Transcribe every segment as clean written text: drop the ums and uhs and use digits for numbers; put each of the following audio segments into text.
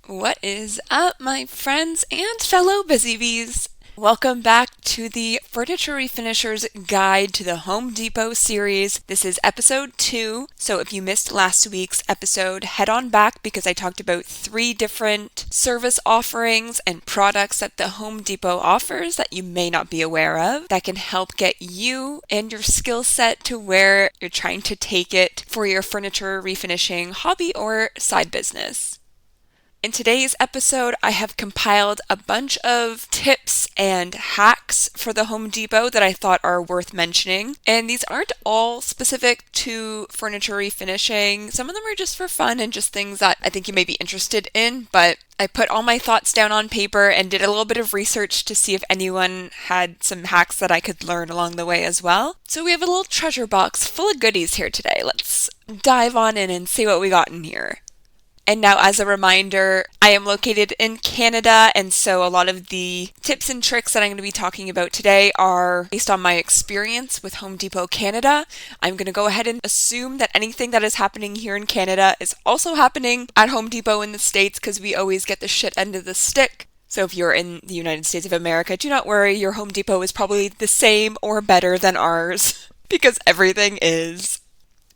What is up, my friends and fellow BusyBees? Welcome back to the Furniture Refinisher's Guide to the Home Depot series. This is episode 2, so if you missed last week's episode, head on back because I talked about 3 different service offerings and products that the Home Depot offers that you may not be aware of that can help get you and your skill set to where you're trying to take it for your furniture refinishing hobby or side business. In today's episode, I have compiled a bunch of tips and hacks for the Home Depot that I thought are worth mentioning. And these aren't all specific to furniture refinishing. Some of them are just for fun and just things that I think you may be interested in. But I put all my thoughts down on paper and did a little bit of research to see if anyone had some hacks that I could learn along the way as well. So we have a little treasure box full of goodies here today. Let's dive on in and see what we got in here. And now, as a reminder, I am located in Canada, and so a lot of the tips and tricks that I'm going to be talking about today are based on my experience with Home Depot Canada. I'm going to go ahead and assume that anything that is happening here in Canada is also happening at Home Depot in the States because we always get the shit end of the stick. So if you're in the United States of America, do not worry, your Home Depot is probably the same or better than ours because everything is.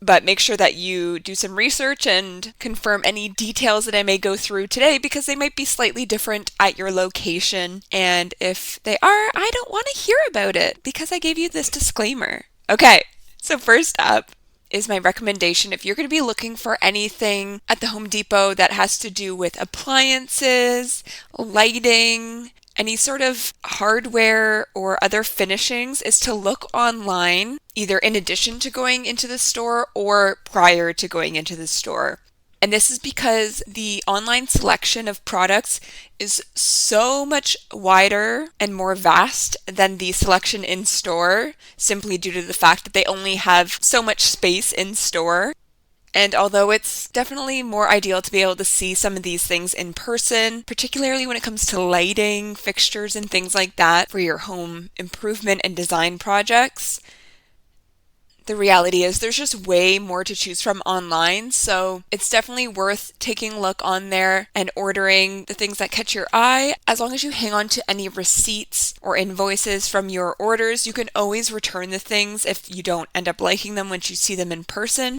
But make sure that you do some research and confirm any details that I may go through today because they might be slightly different at your location. And if they are, I don't want to hear about it because I gave you this disclaimer. Okay, so first up is my recommendation if you're going to be looking for anything at the Home Depot that has to do with appliances, lighting, any sort of hardware or other finishings is to look online, either in addition to going into the store or prior to going into the store. And this is because the online selection of products is so much wider and more vast than the selection in store, simply due to the fact that they only have so much space in store. And although it's definitely more ideal to be able to see some of these things in person, particularly when it comes to lighting, fixtures, and things like that for your home improvement and design projects, the reality is there's just way more to choose from online, so it's definitely worth taking a look on there and ordering the things that catch your eye. As long as you hang on to any receipts or invoices from your orders, you can always return the things if you don't end up liking them once you see them in person.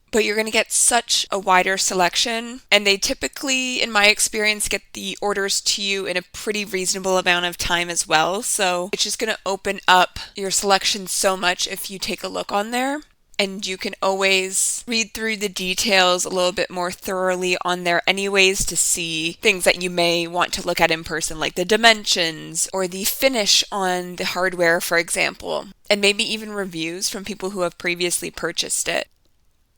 But you're going to get such a wider selection, and they typically, in my experience, get the orders to you in a pretty reasonable amount of time as well. So it's just going to open up your selection so much if you take a look on there. And you can always read through the details a little bit more thoroughly on there anyways to see things that you may want to look at in person, like the dimensions or the finish on the hardware, for example, and maybe even reviews from people who have previously purchased it.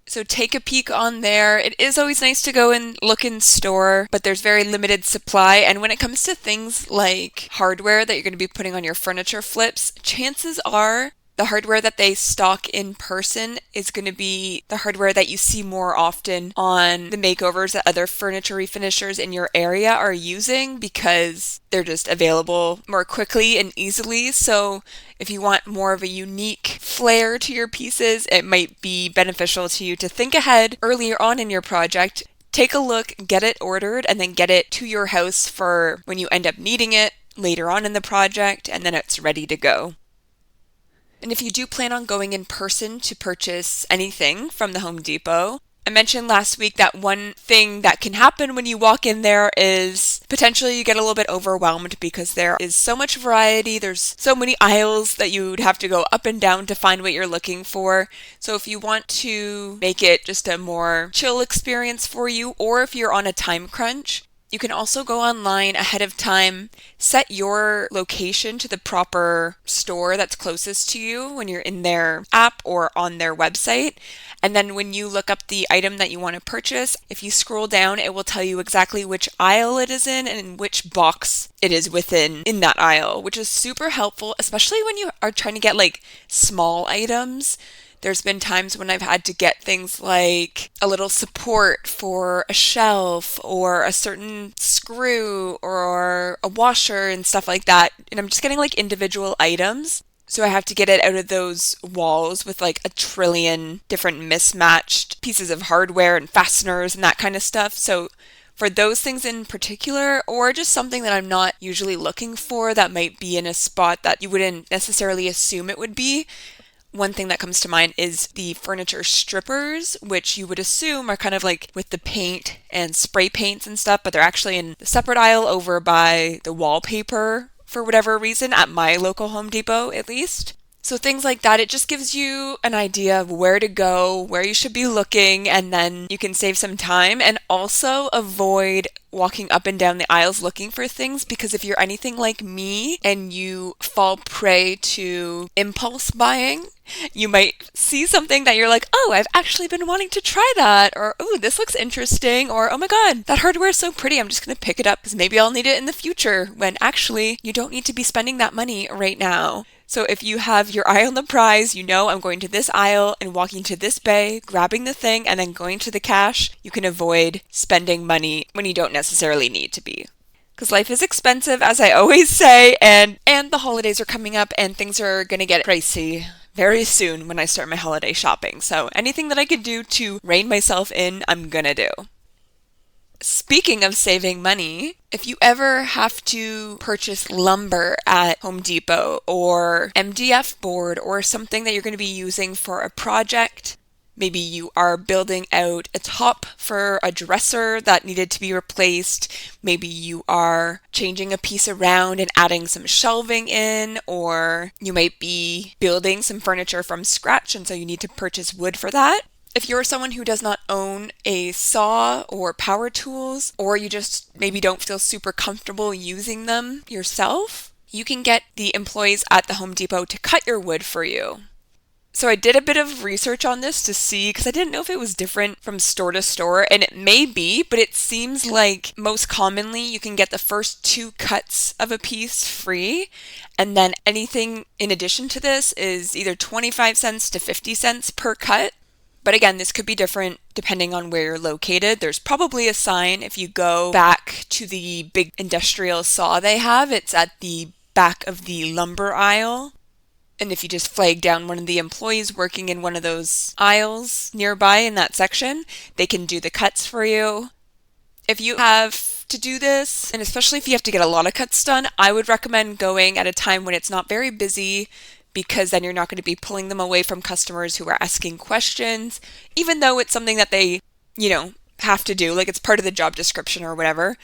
So take a peek on there. It is always nice to go and look in store, but there's very limited supply. And when it comes to things like hardware that you're going to be putting on your furniture flips, chances are the hardware that they stock in person is going to be the hardware that you see more often on the makeovers that other furniture refinishers in your area are using because they're just available more quickly and easily. So if you want more of a unique flair to your pieces, it might be beneficial to you to think ahead earlier on in your project. Take a look, get it ordered, and then get it to your house for when you end up needing it later on in the project, and then it's ready to go. And if you do plan on going in person to purchase anything from the Home Depot, I mentioned last week that one thing that can happen when you walk in there is potentially you get a little bit overwhelmed because there is so much variety. There's so many aisles that you would have to go up and down to find what you're looking for. So if you want to make it just a more chill experience for you, or if you're on a time crunch, you can also go online ahead of time, set your location to the proper store that's closest to you when you're in their app or on their website. And then when you look up the item that you want to purchase, if you scroll down, it will tell you exactly which aisle it is in and in which box it is within in that aisle, which is super helpful, especially when you are trying to get like small items. There's been times when I've had to get things like a little support for a shelf or a certain screw or a washer and stuff like that. And I'm just getting like individual items. So I have to get it out of those walls with like a trillion different mismatched pieces of hardware and fasteners and that kind of stuff. So for those things in particular, or just something that I'm not usually looking for that might be in a spot that you wouldn't necessarily assume it would be, one thing that comes to mind is the furniture strippers, which you would assume are kind of like with the paint and spray paints and stuff, but they're actually in the separate aisle over by the wallpaper for whatever reason, at my local Home Depot at least. So things like that, it just gives you an idea of where to go, where you should be looking, and then you can save some time and also avoid walking up and down the aisles looking for things, because if you're anything like me and you fall prey to impulse buying, you might see something that you're like, oh, I've actually been wanting to try that, or oh, this looks interesting, or oh my god, that hardware is so pretty, I'm just going to pick it up because maybe I'll need it in the future, when actually you don't need to be spending that money right now. So if you have your eye on the prize, you know I'm going to this aisle and walking to this bay, grabbing the thing, and then going to the cash, you can avoid spending money when you don't necessarily need to be. Because life is expensive, as I always say, and the holidays are coming up and things are going to get pricey very soon when I start my holiday shopping. So anything that I could do to rein myself in, I'm gonna do. Speaking of saving money, if you ever have to purchase lumber at Home Depot or MDF board or something that you're going to be using for a project, maybe you are building out a top for a dresser that needed to be replaced, maybe you are changing a piece around and adding some shelving in, or you might be building some furniture from scratch and so you need to purchase wood for that. If you're someone who does not own a saw or power tools, or you just maybe don't feel super comfortable using them yourself, you can get the employees at the Home Depot to cut your wood for you. So I did a bit of research on this to see, because I didn't know if it was different from store to store, and it may be, but it seems like most commonly you can get the first 2 cuts of a piece free, and then anything in addition to this is either 25 cents to 50 cents per cut. But again, this could be different depending on where you're located. There's probably a sign if you go back to the big industrial saw they have. It's at the back of the lumber aisle. And if you just flag down one of the employees working in one of those aisles nearby in that section, they can do the cuts for you. If you have to do this, and especially if you have to get a lot of cuts done, I would recommend going at a time when it's not very busy, because then you're not going to be pulling them away from customers who are asking questions, even though it's something that they, have to do, like it's part of the job description or whatever.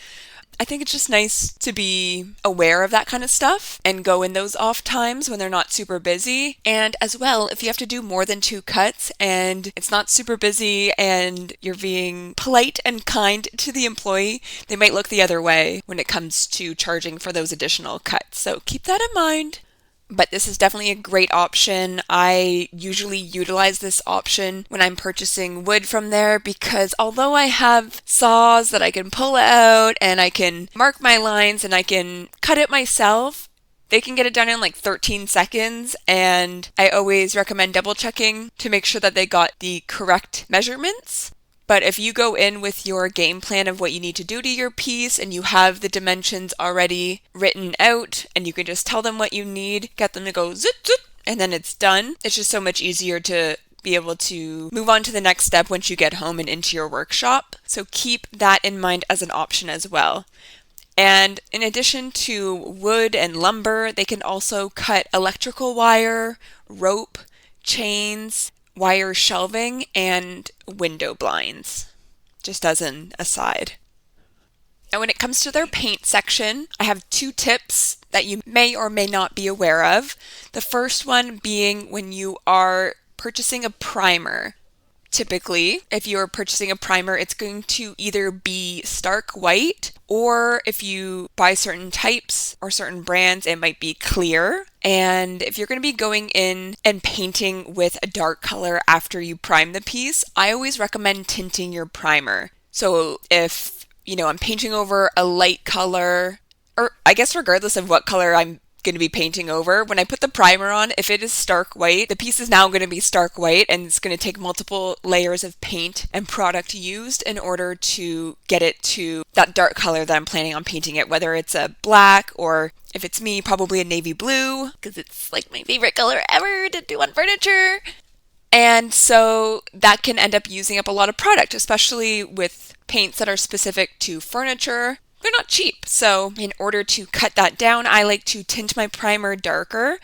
I think it's just nice to be aware of that kind of stuff and go in those off times when they're not super busy. And as well, if you have to do more than 2 cuts and it's not super busy and you're being polite and kind to the employee, they might look the other way when it comes to charging for those additional cuts. So keep that in mind. But this is definitely a great option. I usually utilize this option when I'm purchasing wood from there, because although I have saws that I can pull out and I can mark my lines and I can cut it myself, they can get it done in like 13 seconds, and I always recommend double checking to make sure that they got the correct measurements. But if you go in with your game plan of what you need to do to your piece and you have the dimensions already written out and you can just tell them what you need, get them to go zip, zip, and then it's done. It's just so much easier to be able to move on to the next step once you get home and into your workshop. So keep that in mind as an option as well. And in addition to wood and lumber, they can also cut electrical wire, rope, chains, wire shelving, and window blinds, just as an aside. And when it comes to their paint section, I have 2 tips that you may or may not be aware of. The first one being when you are purchasing a primer. Typically, if you're purchasing a primer, it's going to either be stark white, or if you buy certain types or certain brands, it might be clear. And if you're going to be going in and painting with a dark color after you prime the piece, I always recommend tinting your primer. So if, I'm painting over a light color, or I guess regardless of what color I'm going to be painting over, when I put the primer on, if it is stark white, the piece is now going to be stark white, and it's going to take multiple layers of paint and product used in order to get it to that dark color that I'm planning on painting it, whether it's a black, or if it's me, probably a navy blue, because it's like my favorite color ever to do on furniture. And so that can end up using up a lot of product, especially with paints that are specific to furniture. They're not cheap. So in order to cut that down, I like to tint my primer darker.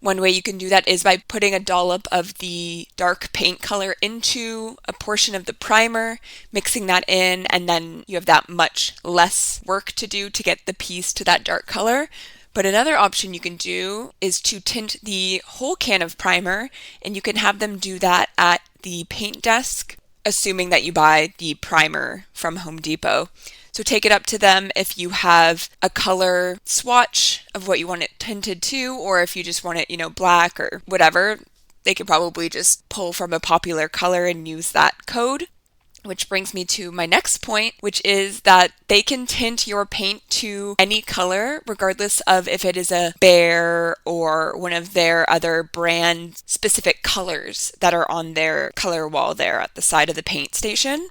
One way you can do that is by putting a dollop of the dark paint color into a portion of the primer, mixing that in, and then you have that much less work to do to get the piece to that dark color. But another option you can do is to tint the whole can of primer, and you can have them do that at the paint desk, assuming that you buy the primer from Home Depot. So take it up to them if you have a color swatch of what you want it tinted to, or if you just want it, black or whatever. They could probably just pull from a popular color and use that code. Which brings me to my next point, which is that they can tint your paint to any color, regardless of if it is a Behr or one of their other brand specific colors that are on their color wall there at the side of the paint station.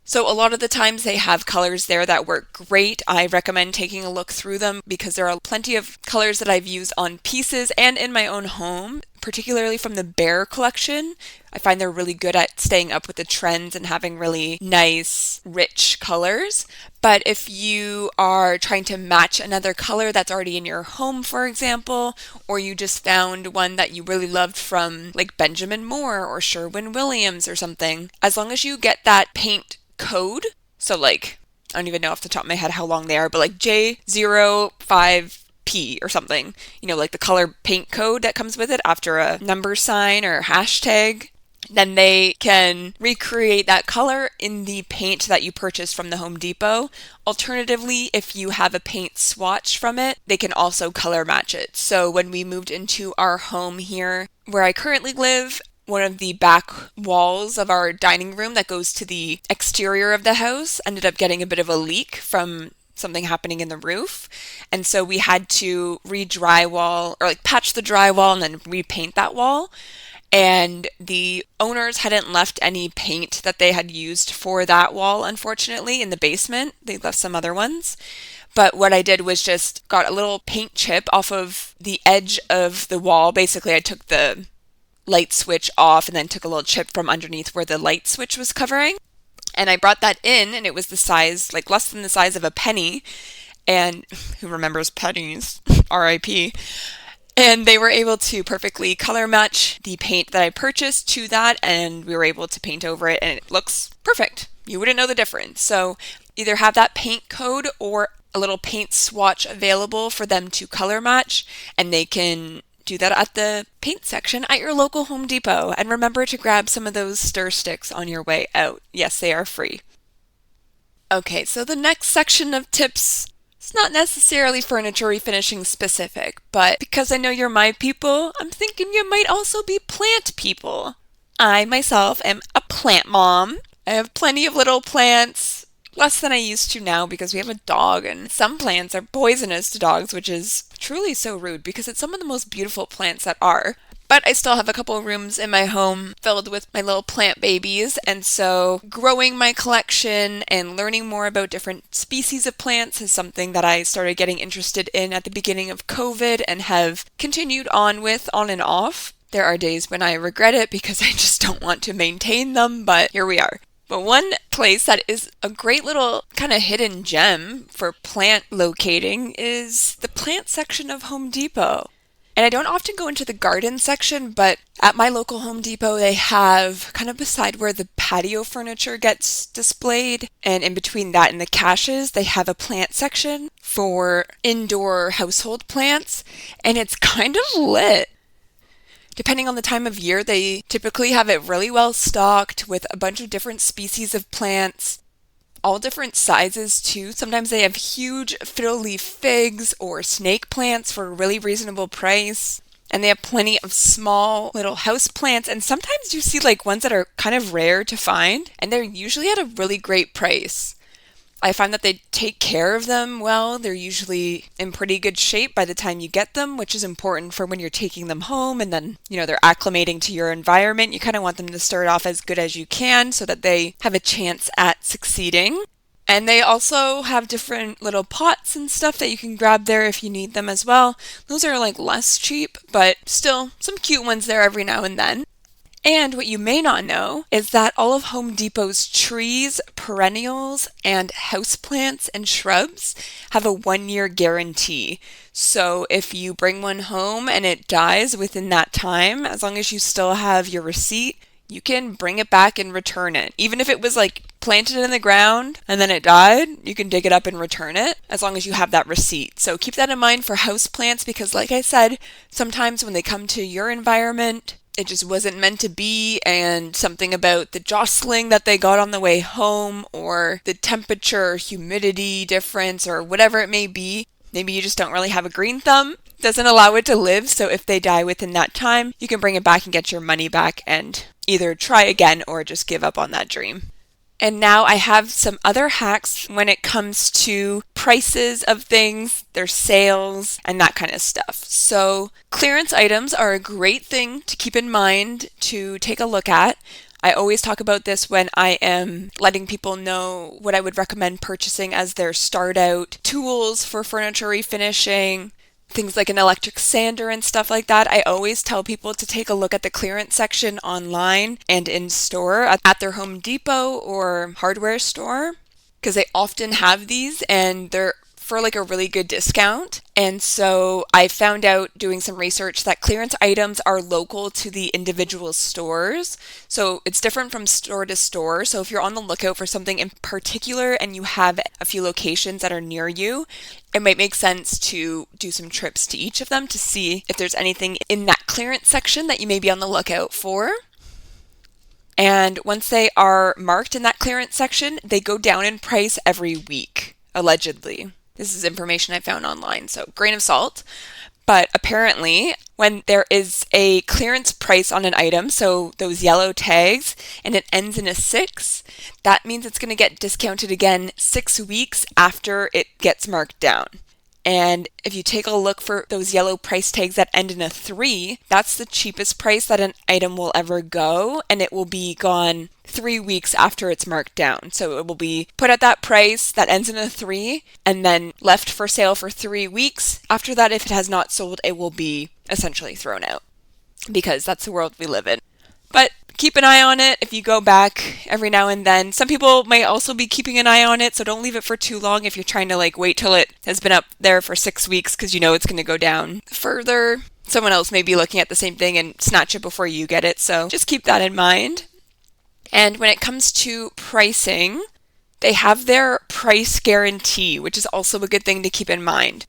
So a lot of the times they have colors there that work great. I recommend taking a look through them because there are plenty of colors that I've used on pieces and in my own home, particularly from the Behr collection. I find they're really good at staying up with the trends and having really nice, rich colors. But if you are trying to match another color that's already in your home, for example, or you just found one that you really loved from like Benjamin Moore or Sherwin-Williams or something, as long as you get that paint code, so like, I don't even know off the top of my head how long they are, but like J05P or something, like the color paint code that comes with it after a number sign or hashtag, then they can recreate that color in the paint that you purchased from the Home Depot. Alternatively, if you have a paint swatch from it, they can also color match it. So when we moved into our home here where I currently live, one of the back walls of our dining room that goes to the exterior of the house ended up getting a bit of a leak from something happening in the roof. And so we had to re-drywall or like patch the drywall and then repaint that wall. And the owners hadn't left any paint that they had used for that wall, unfortunately, in the basement. They left some other ones. But what I did was just got a little paint chip off of the edge of the wall. Basically, I took the light switch off and then took a little chip from underneath where the light switch was covering. And I brought that in and it was the size, like less than the size of a penny. And who remembers pennies? RIP. And they were able to perfectly color match the paint that I purchased to that, and we were able to paint over it, and it looks perfect. You wouldn't know the difference. So either have that paint code or a little paint swatch available for them to color match, and they can do that at the paint section at your local Home Depot. And remember to grab some of those stir sticks on your way out. Yes, they are free. Okay, so the next section of tips, it's not necessarily furniture refinishing specific, but because I know you're my people, I'm thinking you might also be plant people. I myself am a plant mom. I have plenty of little plants, less than I used to now because we have a dog, and some plants are poisonous to dogs, which is truly so rude because it's some of the most beautiful plants that are. But I still have a couple of rooms in my home filled with my little plant babies, and so growing my collection and learning more about different species of plants is something that I started getting interested in at the beginning of COVID and have continued on with on and off. There are days when I regret it because I just don't want to maintain them, but here we are. But one place that is a great little kind of hidden gem for plant locating is the plant section of Home Depot. And I don't often go into the garden section, but at my local Home Depot, they have kind of beside where the patio furniture gets displayed, and in between that and the caches, they have a plant section for indoor household plants, and it's kind of lit. Depending on the time of year, they typically have it really well stocked with a bunch of different species of plants. All different sizes too. Sometimes they have huge fiddle-leaf figs or snake plants for a really reasonable price. And they have plenty of small little house plants, and sometimes you see like ones that are kind of rare to find, and they're usually at a really great price. I find that they take care of them well. They're usually in pretty good shape by the time you get them, which is important for when you're taking them home and then, they're acclimating to your environment. You kind of want them to start off as good as you can so that they have a chance at succeeding. And they also have different little pots and stuff that you can grab there if you need them as well. Those are like less cheap, but still some cute ones there every now and then. And what you may not know is that all of Home Depot's trees, perennials, and houseplants and shrubs have a 1-year guarantee. So if you bring one home and it dies within that time, as long as you still have your receipt, you can bring it back and return it. Even if it was like planted in the ground and then it died, you can dig it up and return it as long as you have that receipt. So keep that in mind for houseplants because like I said, sometimes when they come to your environment, it just wasn't meant to be, and something about the jostling that they got on the way home or the temperature, humidity difference, or whatever it may be, maybe you just don't really have a green thumb, doesn't allow it to live, so if they die within that time, you can bring it back and get your money back and either try again or just give up on that dream. And now I have some other hacks when it comes to prices of things, their sales, and that kind of stuff. So clearance items are a great thing to keep in mind to take a look at. I always talk about this when I am letting people know what I would recommend purchasing as their start out tools for furniture refinishing. Things like an electric sander and stuff like that. I always tell people to take a look at the clearance section online and in store at their Home Depot or hardware store because they often have these and they're for like a really good discount. And so I found out doing some research that clearance items are local to the individual stores. So it's different from store to store. So if you're on the lookout for something in particular and you have a few locations that are near you, it might make sense to do some trips to each of them to see if there's anything in that clearance section that you may be on the lookout for. And once they are marked in that clearance section, they go down in price every week, allegedly. This is information I found online, so grain of salt. But apparently, when there is a clearance price on an item, so those yellow tags, and it ends in a 6, that means it's going to get discounted again 6 weeks after it gets marked down. And if you take a look for those yellow price tags that end in a 3, that's the cheapest price that an item will ever go, and it will be gone 3 weeks after it's marked down. So it will be put at that price that ends in a 3, and then left for sale for 3 weeks. After that, if it has not sold, it will be essentially thrown out, because that's the world we live in. But keep an eye on it if you go back every now and then. Some people might also be keeping an eye on it, so don't leave it for too long if you're trying to wait till it has been up there for 6 weeks because you know it's going to go down further. Someone else may be looking at the same thing and snatch it before you get it, so just keep that in mind. And when it comes to pricing, they have their price guarantee, which is also a good thing to keep in mind.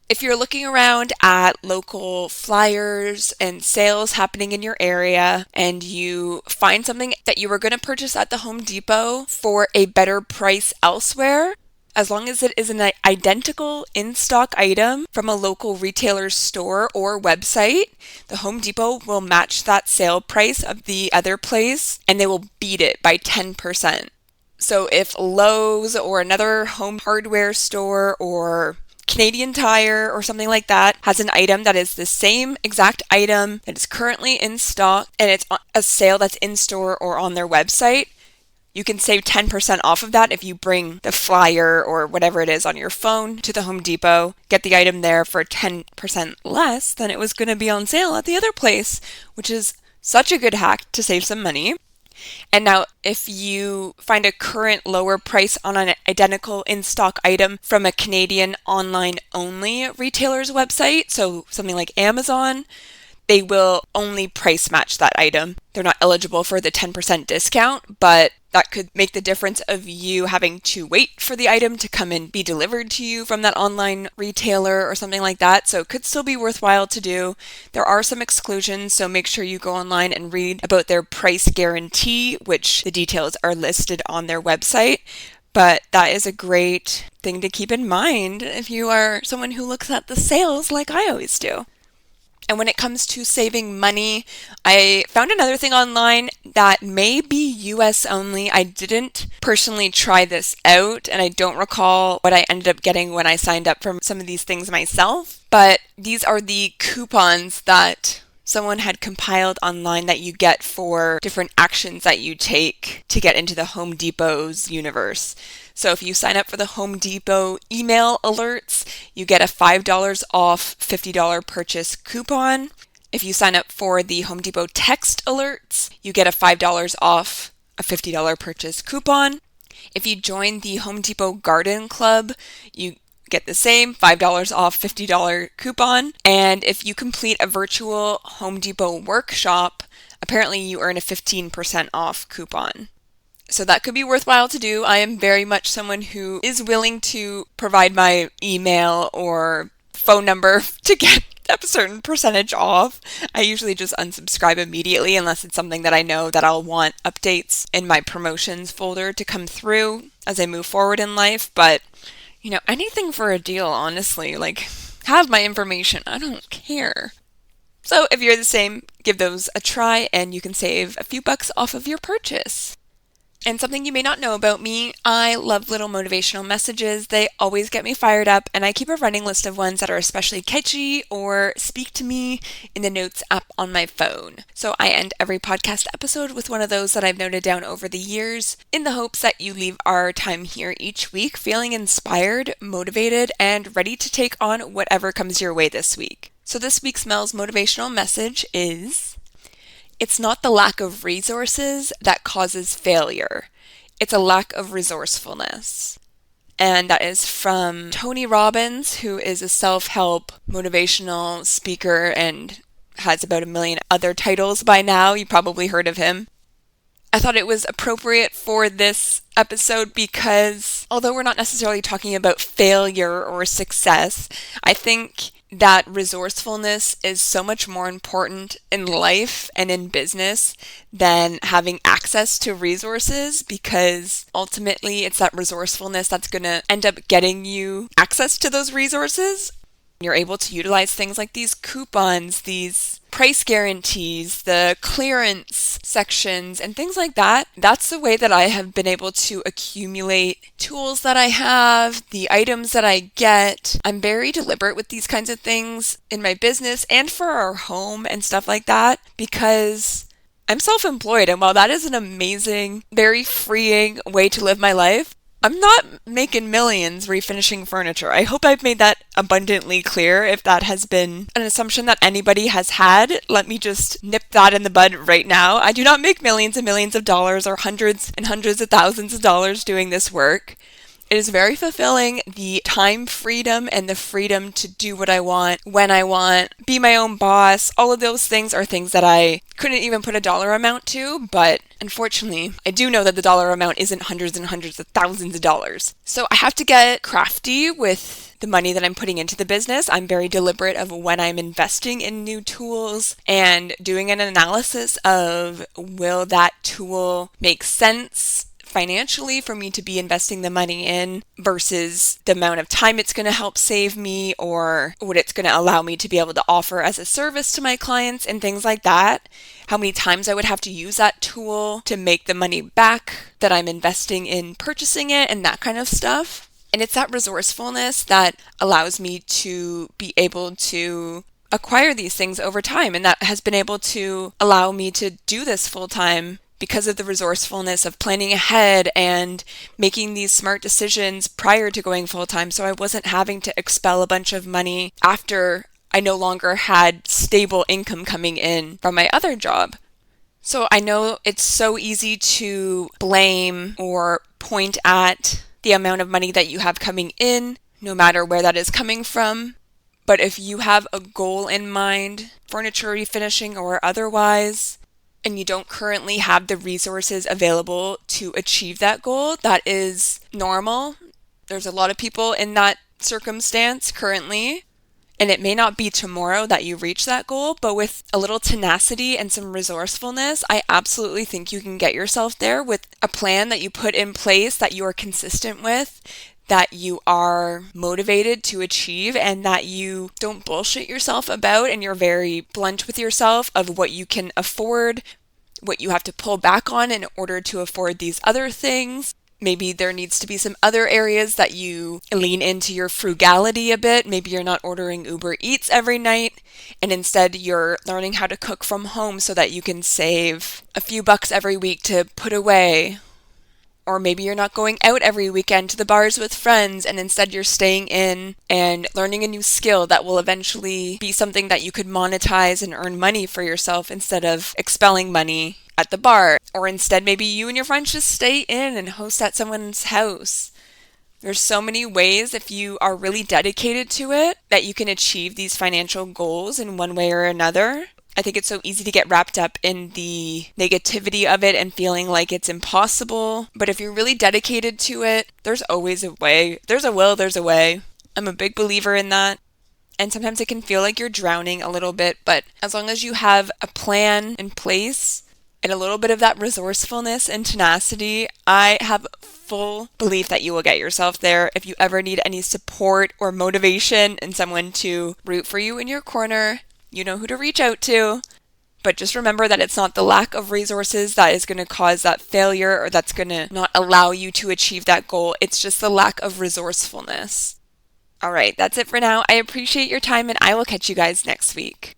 If you're looking around at local flyers and sales happening in your area and you find something that you were going to purchase at the Home Depot for a better price elsewhere, as long as it is an identical in-stock item from a local retailer's store or website, the Home Depot will match that sale price of the other place and they will beat it by 10%. So if Lowe's or another home hardware store or Canadian Tire or something like that has an item that is the same exact item that is currently in stock and it's a sale that's in store or on their website, you can save 10% off of that if you bring the flyer or whatever it is on your phone to the Home Depot, get the item there for 10% less than it was going to be on sale at the other place, which is such a good hack to save some money. And now, if you find a current lower price on an identical in-stock item from a Canadian online-only retailer's website, so something like Amazon, they will only price match that item. They're not eligible for the 10% discount, but that could make the difference of you having to wait for the item to come and be delivered to you from that online retailer or something like that. So it could still be worthwhile to do. There are some exclusions, so make sure you go online and read about their price guarantee, which the details are listed on their website. But that is a great thing to keep in mind if you are someone who looks at the sales like I always do. And when it comes to saving money, I found another thing online that may be US only. I didn't personally try this out, and I don't recall what I ended up getting when I signed up for some of these things myself. But these are the coupons that someone had compiled online that you get for different actions that you take to get into the Home Depot's universe. So if you sign up for the Home Depot email alerts, you get a $5 off $50 purchase coupon. If you sign up for the Home Depot text alerts, you get a $5 off a $50 purchase coupon. If you join the Home Depot Garden Club, you get the same $5 off $50 coupon. And if you complete a virtual Home Depot workshop, apparently you earn a 15% off coupon. So that could be worthwhile to do. I am very much someone who is willing to provide my email or phone number to get a certain percentage off. I usually just unsubscribe immediately unless it's something that I know that I'll want updates in my promotions folder to come through as I move forward in life. But, anything for a deal, honestly. Have my information. I don't care. So if you're the same, give those a try and you can save a few bucks off of your purchase. And something you may not know about me, I love little motivational messages. They always get me fired up, and I keep a running list of ones that are especially catchy or speak to me in the notes app on my phone. So I end every podcast episode with one of those that I've noted down over the years in the hopes that you leave our time here each week feeling inspired, motivated, and ready to take on whatever comes your way this week. So this week's Mel's motivational message is: it's not the lack of resources that causes failure. It's a lack of resourcefulness. And that is from Tony Robbins, who is a self-help motivational speaker and has about 1 million other titles by now. You probably heard of him. I thought it was appropriate for this episode because although we're not necessarily talking about failure or success, I think that resourcefulness is so much more important in life and in business than having access to resources, because ultimately it's that resourcefulness that's going to end up getting you access to those resources. You're able to utilize things like these coupons, these price guarantees, the clearance sections, and things like that. That's the way that I have been able to accumulate tools that I have, the items that I get. I'm very deliberate with these kinds of things in my business and for our home and stuff like that, because I'm self-employed, and while that is an amazing, very freeing way to live my life, I'm not making millions refinishing furniture. I hope I've made that abundantly clear. If that has been an assumption that anybody has had, let me just nip that in the bud right now. I do not make millions and millions of dollars or hundreds and hundreds of thousands of dollars doing this work. It is very fulfilling, the time freedom and the freedom to do what I want, when I want, be my own boss. All of those things are things that I couldn't even put a dollar amount to, but unfortunately, I do know that the dollar amount isn't hundreds and hundreds of thousands of dollars. So I have to get crafty with the money that I'm putting into the business. I'm very deliberate of when I'm investing in new tools and doing an analysis of, will that tool make sense financially for me to be investing the money in versus the amount of time it's going to help save me, or what it's going to allow me to be able to offer as a service to my clients and things like that. How many times I would have to use that tool to make the money back that I'm investing in purchasing it, and that kind of stuff. And it's that resourcefulness that allows me to be able to acquire these things over time, and that has been able to allow me to do this full time because of the resourcefulness of planning ahead and making these smart decisions prior to going full-time, so I wasn't having to expel a bunch of money after I no longer had stable income coming in from my other job. So I know it's so easy to blame or point at the amount of money that you have coming in, no matter where that is coming from. But if you have a goal in mind, furniture refinishing or otherwise, and you don't currently have the resources available to achieve that goal, that is normal. There's a lot of people in that circumstance currently, and it may not be tomorrow that you reach that goal, but with a little tenacity and some resourcefulness, I absolutely think you can get yourself there with a plan that you put in place that you are consistent with, that you are motivated to achieve, and that you don't bullshit yourself about, and you're very blunt with yourself of what you can afford, what you have to pull back on in order to afford these other things. Maybe there needs to be some other areas that you lean into your frugality a bit. Maybe you're not ordering Uber Eats every night, and instead you're learning how to cook from home so that you can save a few bucks every week to put away. Or maybe you're not going out every weekend to the bars with friends and instead you're staying in and learning a new skill that will eventually be something that you could monetize and earn money for yourself instead of expelling money at the bar. Or instead, maybe you and your friends just stay in and host at someone's house. There's so many ways, if you are really dedicated to it, that you can achieve these financial goals in one way or another. I think it's so easy to get wrapped up in the negativity of it and feeling like it's impossible. But if you're really dedicated to it, there's always a way. There's a will, there's a way. I'm a big believer in that. And sometimes it can feel like you're drowning a little bit, but as long as you have a plan in place and a little bit of that resourcefulness and tenacity, I have full belief that you will get yourself there. If you ever need any support or motivation and someone to root for you in your corner, you know who to reach out to. But just remember that it's not the lack of resources that is going to cause that failure or that's going to not allow you to achieve that goal. It's just the lack of resourcefulness. All right, that's it for now. I appreciate your time and I will catch you guys next week.